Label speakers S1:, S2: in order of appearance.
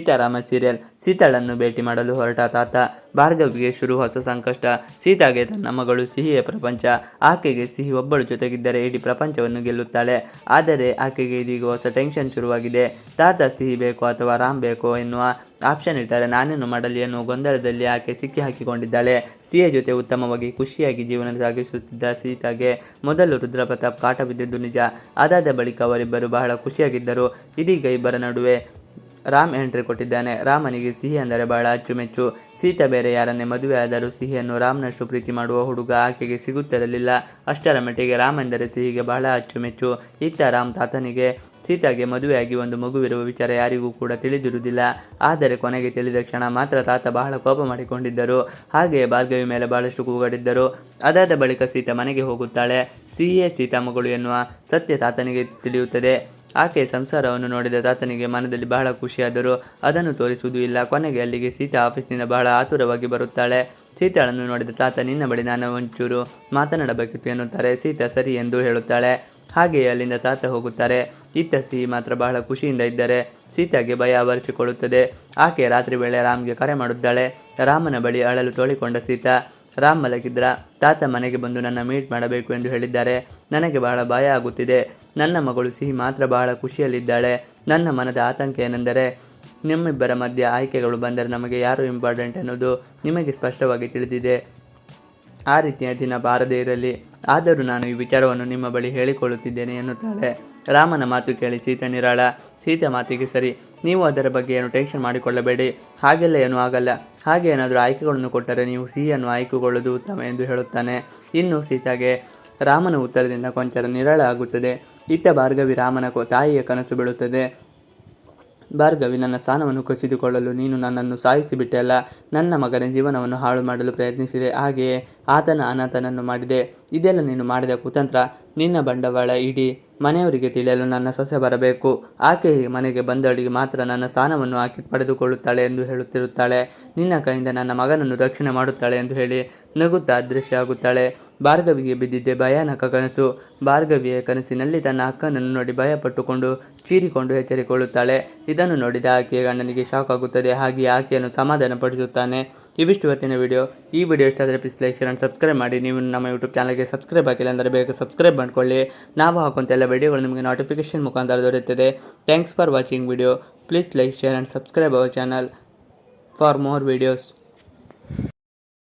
S1: Seetharama serial. ಸೀತಾಳನ್ನು ಭೇಟಿ ಮಾಡಲು ಹೊರಟ ತಾತ. ಭಾರ್ಗವಿಗೆ ಶುರು ಹೊಸ ಸಂಕಷ್ಟ. ಸೀತಾಗೆ ತನ್ನ ಮಗಳು ಸಿಹಿಯ ಪ್ರಪಂಚ. ಆಕೆಗೆ ಸಿಹಿ ಒಬ್ಬಳು ಜೊತೆಗಿದ್ದರೆ ಇಡೀ ಪ್ರಪಂಚವನ್ನು ಗೆಲ್ಲುತ್ತಾಳೆ. ಆದರೆ ಆಕೆಗೆ ಇದೀಗ ಹೊಸ ಟೆನ್ಷನ್ ಶುರುವಾಗಿದೆ. ತಾತ ಸಿಹಿ ಬೇಕೋ ಅಥವಾ ರಾಮ್ ಬೇಕೋ ಎನ್ನುವ ಆಪ್ಷನ್ ಇಟ್ಟರೆ ನಾನೇನು ಮಾಡಲಿ ಎನ್ನುವ ಗೊಂದಲದಲ್ಲಿ ಆಕೆ ಸಿಕ್ಕಿ ಹಾಕಿಕೊಂಡಿದ್ದಾಳೆ. ಸಿಹಿಯ ಜೊತೆ ಉತ್ತಮವಾಗಿ ಖುಷಿಯಾಗಿ ಜೀವನ ಸಾಗಿಸುತ್ತಿದ್ದ ಸೀತಾಗೆ ಮೊದಲು ರುದ್ರಪ್ರತಾಪ್ ಕಾಟ ಬಿದ್ದಿದ್ದು ನಿಜ. ಅದಾದ ಬಳಿಕ ಅವರಿಬ್ಬರು ಬಹಳ ಖುಷಿಯಾಗಿದ್ದರು. ಇದೀಗ ಇಬ್ಬರ ನಡುವೆ ರಾಮ್ ಎಂಟ್ರಿ ಕೊಟ್ಟಿದ್ದಾನೆ. ರಾಮನಿಗೆ ಸಿಹಿ ಅಂದರೆ ಬಹಳ ಅಚ್ಚುಮೆಚ್ಚು. ಸೀತಾ ಬೇರೆ ಯಾರನ್ನೇ ಮದುವೆ ಆದರೂ ಸಿಹಿಯನ್ನು ರಾಮ್ನಷ್ಟು ಪ್ರೀತಿ ಮಾಡುವ ಹುಡುಗ ಆಕೆಗೆ ಸಿಗುತ್ತಿರಲಿಲ್ಲ. ಅಷ್ಟರ ಮಟ್ಟಿಗೆ ರಾಮ್ ಎಂದರೆ ಸಿಹಿಗೆ ಬಹಳ ಅಚ್ಚುಮೆಚ್ಚು. ಇತ್ತ ರಾಮ್ ತಾತನಿಗೆ ಸೀತಾಗೆ ಮದುವೆಯಾಗಿ ಒಂದು ಮಗುವಿರುವ ವಿಚಾರ ಯಾರಿಗೂ ಕೂಡ ತಿಳಿದಿರುವುದಿಲ್ಲ. ಆದರೆ ಕೊನೆಗೆ ತಿಳಿದ ಕ್ಷಣ ಮಾತ್ರ ತಾತ ಬಹಳ ಕೋಪ ಮಾಡಿಕೊಂಡಿದ್ದರು. ಹಾಗೆಯೇ ಭಾರ್ಗವಿ ಮೇಲೆ ಬಹಳಷ್ಟು ಕೂಗಾಡಿದ್ದರು. ಅದಾದ ಬಳಿಕ ಸೀತಾ ಮನೆಗೆ ಹೋಗುತ್ತಾಳೆ. ಸಿಹಿಯೇ ಸೀತಾ ಮಗಳು ಎನ್ನುವ ಸತ್ಯ ತಾತನಿಗೆ ತಿಳಿಯುತ್ತದೆ. ಆಕೆ ಸಂಸಾರವನ್ನು ನೋಡಿದ ತಾತನಿಗೆ ಮನದಲ್ಲಿ ಬಹಳ ಖುಷಿಯಾದರೂ ಅದನ್ನು ತೋರಿಸುವುದೂ ಇಲ್ಲ. ಕೊನೆಗೆ ಅಲ್ಲಿಗೆ ಸೀತಾ ಆಫೀಸ್ನಿಂದ ಬಹಳ ಆತುರವಾಗಿ ಬರುತ್ತಾಳೆ. ಸೀತಾಳನ್ನು ನೋಡಿದ ತಾತ ನಿನ್ನ ಬಳಿ ನಾನು ಒಂಚೂರು ಮಾತನಾಡಬೇಕಿತ್ತು ಎನ್ನುತ್ತಾರೆ. ಸೀತಾ ಸರಿ ಎಂದು ಹೇಳುತ್ತಾಳೆ. ಹಾಗೆಯೇ ಅಲ್ಲಿಂದ ತಾತ ಹೋಗುತ್ತಾರೆ. ಇತ್ತ ಸಿಹಿ ಮಾತ್ರ ಬಹಳ ಖುಷಿಯಿಂದ ಇದ್ದರೆ ಸೀತಾಗೆ ಭಯ ಆವರಿಸಿಕೊಳ್ಳುತ್ತದೆ. ಆಕೆ ರಾತ್ರಿ ವೇಳೆ ರಾಮ್ಗೆ ಕರೆ ಮಾಡುತ್ತಾಳೆ. ರಾಮನ ಬಳಿ ಅಳಲು ತೋಳಿಕೊಂಡ ಸೀತಾ. ರಾಮ್ ಮಲಗಿದ್ರ. ತಾತ ಮನೆಗೆ ಬಂದು ನನ್ನ ಮೀಟ್ ಮಾಡಬೇಕು ಎಂದು ಹೇಳಿದ್ದಾರೆ. ನನಗೆ ಬಹಳ ಭಯ ಆಗುತ್ತಿದೆ. ನನ್ನ ಮಗಳು ಸಿಹಿ ಮಾತ್ರ ಬಹಳ ಖುಷಿಯಲ್ಲಿದ್ದಾಳೆ. ನನ್ನ ಮನದ ಆತಂಕ ಏನೆಂದರೆ ನಿಮ್ಮಿಬ್ಬರ ಮಧ್ಯೆ ಆಯ್ಕೆಗಳು ಬಂದರೆ ನಮಗೆ ಯಾರು ಇಂಪಾರ್ಟೆಂಟ್ ಎನ್ನುವುದು ನಿಮಗೆ ಸ್ಪಷ್ಟವಾಗಿ ತಿಳಿದಿದೆ. ಆ ರೀತಿಯ ದಿನ ಬಾರದೇ ಇರಲಿ. ಆದರೂ ನಾನು ಈ ವಿಚಾರವನ್ನು ನಿಮ್ಮ ಬಳಿ ಹೇಳಿಕೊಳ್ಳುತ್ತಿದ್ದೇನೆ ಎನ್ನುತ್ತಾಳೆ. ರಾಮನ ಮಾತು ಕೇಳಿ ಸೀತಾ ನಿರಾಳ. ಸೀತಾ ಮಾತಿಗೆ ಸರಿ, ನೀವು ಅದರ ಬಗ್ಗೆ ಏನು ಟೆನ್ಷನ್ ಮಾಡಿಕೊಳ್ಳಬೇಡಿ. ಹಾಗೆಲ್ಲ ಏನೂ ಆಗಲ್ಲ. ಹಾಗೆ ಏನಾದರೂ ಆಯ್ಕೆಗಳನ್ನು ಕೊಟ್ಟರೆ ನೀವು ಸಿಹಿಯನ್ನು ಆಯ್ಕೆಗೊಳ್ಳುವುದು ಉತ್ತಮ ಎಂದು ಹೇಳುತ್ತಾನೆ. ಇನ್ನು ಸೀತಾಗೆ ರಾಮನ ಉತ್ತರದಿಂದ ಕೊಂಚ ನಿರಾಳ ಆಗುತ್ತದೆ. ಇತ್ತ ಭಾರ್ಗವಿ ರಾಮನ ತಾಯಿಯ ಕನಸು ಬೀಳುತ್ತದೆ. ಭಾರ್ಗವಿ, ನನ್ನ ಸ್ಥಾನವನ್ನು ಕಸಿದುಕೊಳ್ಳಲು ನೀನು ನನ್ನನ್ನು ಸಾಯಿಸಿಬಿಟ್ಟೆಯಲ್ಲ. ನನ್ನ ಮಗನ ಜೀವನವನ್ನು ಹಾಳು ಮಾಡಲು ಪ್ರಯತ್ನಿಸಿದೆ. ಹಾಗೆಯೇ ಆತನ ಅನಾಥನನ್ನು ಮಾಡಿದೆ. ಇದೆಲ್ಲ ನೀನು ಮಾಡಿದ ಕುತಂತ್ರ. ನಿನ್ನ ಬಂಡವಾಳ ಇಡೀ ಮನೆಯವರಿಗೆ ತಿಳಿಯಲು ನನ್ನ ಸೊಸೆ ಬರಬೇಕು. ಆಕೆ ಮನೆಗೆ ಬಂದವಳಿಗೆ ಮಾತ್ರ ನನ್ನ ಸ್ಥಾನವನ್ನು ಆಕೆ ಪಡೆದುಕೊಳ್ಳುತ್ತಾಳೆ ಎಂದು ಹೇಳುತ್ತಿರುತ್ತಾಳೆ. ನಿನ್ನ ಕೈಯಿಂದ ನನ್ನ ಮಗನನ್ನು ರಕ್ಷಣೆ ಮಾಡುತ್ತಾಳೆ ಎಂದು ಹೇಳಿ ನಗುತ್ತಾ ಅದೃಶ್ಯ ಆಗುತ್ತಾಳೆ. ಭಾರ್ಗವಿಗೆ ಬಿದ್ದಿದ್ದೆ ಭಯಾನಕ ಕನಸು. ಭಾರ್ಗವಿಯ ಕನಸಿನಲ್ಲಿ ತನ್ನ ಅಕ್ಕನನ್ನು ನೋಡಿ ಭಯಪಟ್ಟುಕೊಂಡು ಚೀರಿಕೊಂಡು ಎಚ್ಚರಿಕೊಳ್ಳುತ್ತಾಳೆ. ಇದನ್ನು ನೋಡಿದ ಆಕೆಯ ಗಂಡನಿಗೆ ಶಾಕ್ ಆಗುತ್ತದೆ. ಹಾಗೆಯೇ ಆಕೆಯನ್ನು ಸಮಾಧಾನಪಡಿಸುತ್ತಾನೆ. ಇವಿಷ್ಟು ಇವತ್ತಿನ ವಿಡಿಯೋ. ಈ ವಿಡಿಯೋ ಇಷ್ಟ ಆದರೆ please like, share and subscribe ಮಾಡಿ. ನೀವು ನಮ್ಮ ಯೂಟ್ಯೂಬ್ ಚಾನಲ್ಗೆ ಸಬ್ಸ್ಕ್ರೈಬ್ ಆಗಿಲ್ಲ ಅಂದರೆ ಬೇಗ ಸಬ್ಸ್ಕ್ರೈಬ್ ಮಾಡ್ಕೊಳ್ಳಿ. ನಾವು ಹಾಕುವಂಥ ಎಲ್ಲ ವಿಡಿಯೋಗಳು ನಿಮಗೆ ನೋಟಿಫಿಕೇಶನ್ ಮುಖಾಂತರ ದೊರೆಯುತ್ತದೆ. Thanks for watching video. Please like, share and subscribe our channel for more videos.